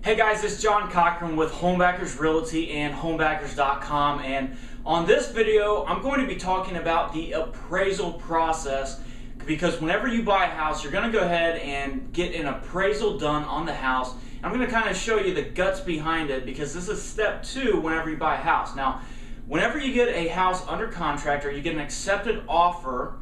Hey guys, it's John Cochran with Homebackers Realty and homebackers.com, and on this video I'm going to be talking about the appraisal process, because whenever you buy a house you're going to go ahead and get an appraisal done on the house. I'm going to kind of show you the guts behind it, because this is step 2 whenever you buy a house. Now, whenever you get a house under contract or you get an accepted offer,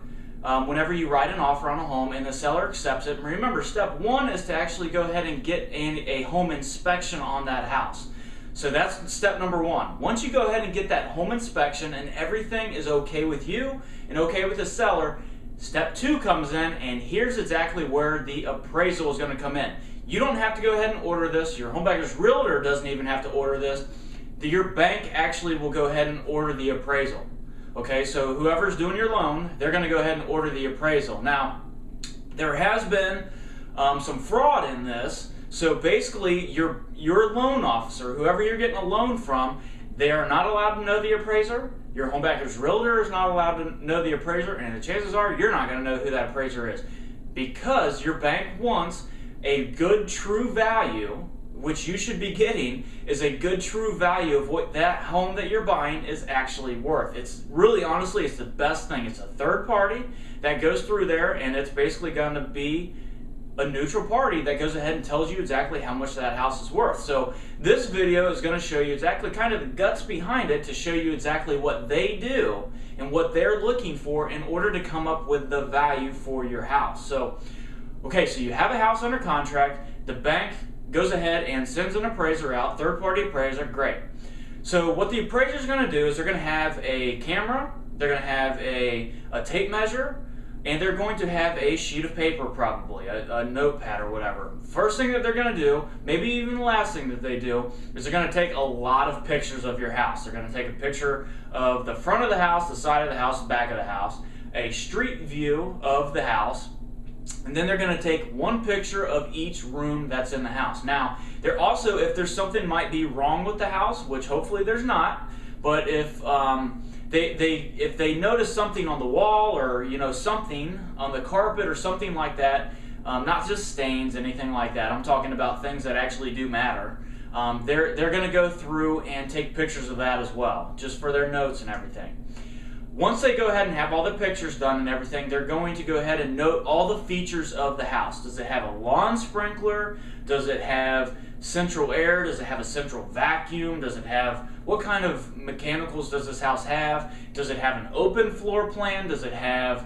whenever you write an offer on a home and the seller accepts it, remember, step 1 is to actually go ahead and get a home inspection on that house. So that's step number 1. Once you go ahead and get that home inspection and everything is okay with you and okay with the seller, step 2 comes in, and here's exactly where the appraisal is going to come in. You don't have to go ahead and order this. Your Homebackers Realtor doesn't even have to order this. Your bank actually will go ahead and order the appraisal. Okay, so whoever's doing your loan, they're going to go ahead and order the appraisal. Now, there has been some fraud in this. So basically, your loan officer, whoever you're getting a loan from, they are not allowed to know the appraiser. Your Homebackers Realtor is not allowed to know the appraiser, and the chances are you're not going to know who that appraiser is, because your bank wants a good true value, which you should be getting, is a good true value of what that home that you're buying is actually worth. It's really, honestly, it's the best thing. It's a third party that goes through there, and it's basically going to be a neutral party that goes ahead and tells you exactly how much that house is worth. So this video is going to show you exactly kind of the guts behind it, to show you exactly what they do and what they're looking for in order to come up with the value for your house. So, okay, so you have a house under contract, the bank goes ahead and sends an appraiser out, third-party appraiser, great. So what the appraiser is going to do is they're going to have a camera, they're going to have a tape measure, and they're going to have a sheet of paper, probably, a notepad or whatever. First thing that they're going to do, maybe even the last thing that they do, is they're going to take a lot of pictures of your house. They're going to take a picture of the front of the house, the side of the house, the back of the house, a street view of the house, and then they're going to take one picture of each room that's in the house. Now, they're also, if there's something might be wrong with the house, which hopefully there's not, but if they notice something on the wall, or something on the carpet or something like that, not just stains, anything like that, I'm talking about things that actually do matter, they're going to go through and take pictures of that as well, just for their notes and everything. Once they go ahead and have all the pictures done and everything, they're going to go ahead and note all the features of the house. Does it have a lawn sprinkler? Does it have central air? Does it have a central vacuum? Does it have, what kind of mechanicals does this house have? Does it have an open floor plan? Does it have,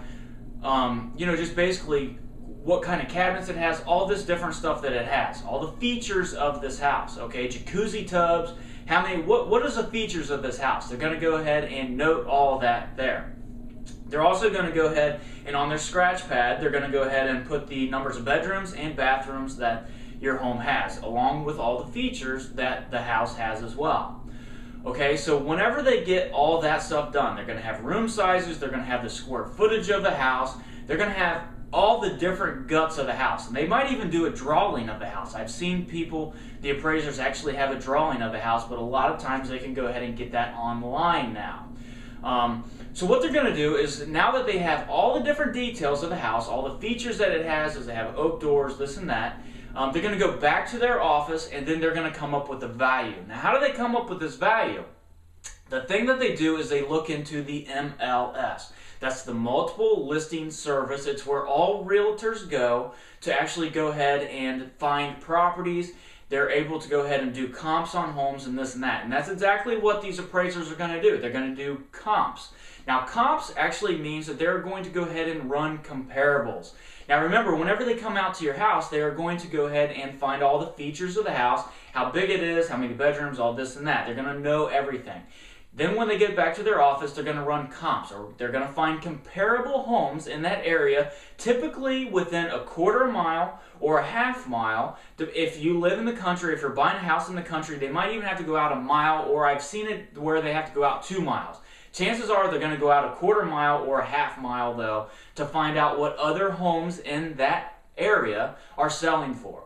just basically what kind of cabinets it has? All this different stuff that it has. All the features of this house, okay? Jacuzzi tubs. How many? What is the features of this house? They're going to go ahead and note all that there. They're also going to go ahead and on their scratch pad, they're going to go ahead and put the numbers of bedrooms and bathrooms that your home has, along with all the features that the house has as well. Okay, so whenever they get all that stuff done, they're going to have room sizes, they're going to have the square footage of the house, they're going to have all the different guts of the house. And they might even do a drawing of the house. I've seen people, the appraisers, actually have a drawing of the house, but a lot of times they can go ahead and get that online now. So what they're going to do is, now that they have all the different details of the house, all the features that it has, does it have oak doors, this and that, they're going to go back to their office, and then they're going to come up with a value. Now, how do they come up with this value? The thing that they do is they look into the MLS. That's the multiple listing service. It's where all realtors go to actually go ahead and find properties. They're able to go ahead and do comps on homes and this and that. And that's exactly what these appraisers are going to do. They're going to do comps. Now, comps actually means that they're going to go ahead and run comparables. Now, remember, whenever they come out to your house, they are going to go ahead and find all the features of the house, how big it is, how many bedrooms, all this and that. They're going to know everything. Then when they get back to their office, they're going to run comps, or they're going to find comparable homes in that area, typically within a quarter mile or a half mile. If you live in the country, if you're buying a house in the country, they might even have to go out a mile, or I've seen it where they have to go out 2 miles. Chances are they're going to go out a quarter mile or a half mile, though, to find out what other homes in that area are selling for.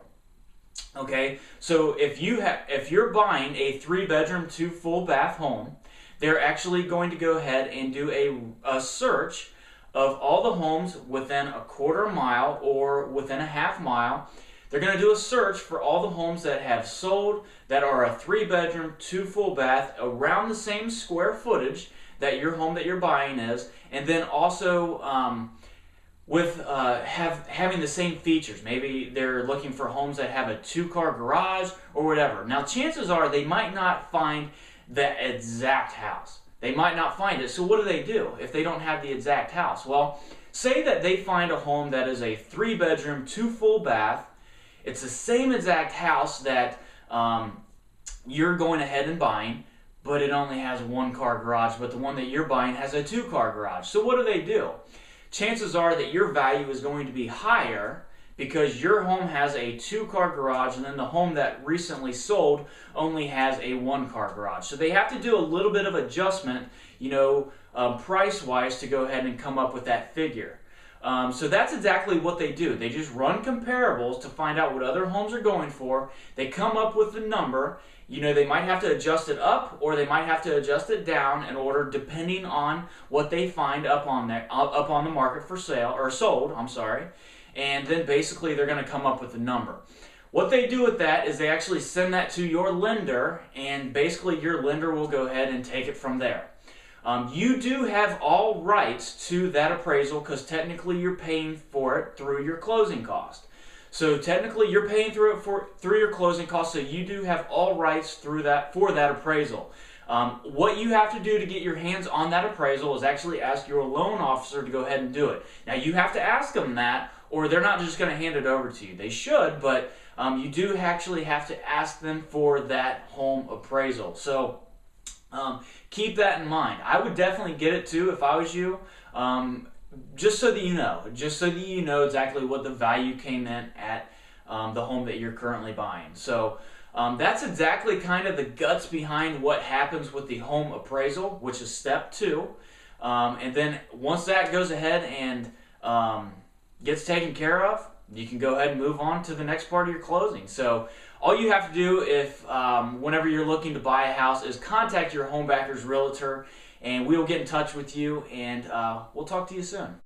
Okay, so if you're buying a 3-bedroom, 2 full bath home, they're actually going to go ahead and do a search of all the homes within a quarter mile or within a half mile. they're going to do a search for all the homes that have sold that are a 3-bedroom, 2 full bath around the same square footage that your home that you're buying is, and then also having the same features. Maybe they're looking for homes that have a 2-car garage or whatever. Now, chances are they might not find the exact house. They might not find it. So what do if they don't have the exact house? Well, say that they find a home that is a 3-bedroom, 2 full bath. It's the same exact house that you're going ahead and buying, but it only has a 1-car garage, but the one that you're buying has a 2-car garage. So what do? Chances are that your value is going to be higher because your home has a 2-car garage, and then the home that recently sold only has a 1-car garage. So they have to do a little bit of adjustment, price-wise, to go ahead and come up with that figure. So that's exactly what they do. They just run comparables to find out what other homes are going for. They come up with the number. They might have to adjust it up, or they might have to adjust it down in order, depending on what they find up on the market for sale or sold. I'm sorry. And then basically they're going to come up with a number. What they do with that is they actually send that to your lender, and basically your lender will go ahead and take it from there. You do have all rights to that appraisal because technically you're paying for it through your closing cost. So technically you're paying through your closing costs, so you do have all rights for that appraisal. What you have to do to get your hands on that appraisal is actually ask your loan officer to go ahead and do it. Now you have to ask them that, or they're not just going to hand it over to you. They should, but you do actually have to ask them for that home appraisal. So keep that in mind. I would definitely get it too if I was you. Just so that you know exactly what the value came in at the home that you're currently buying. So that's exactly kind of the guts behind what happens with the home appraisal, which is step 2. And then once that goes ahead and gets taken care of, you can go ahead and move on to the next part of your closing. So all you have to do whenever you're looking to buy a house is contact your home backer's realtor, and we'll get in touch with you, and we'll talk to you soon.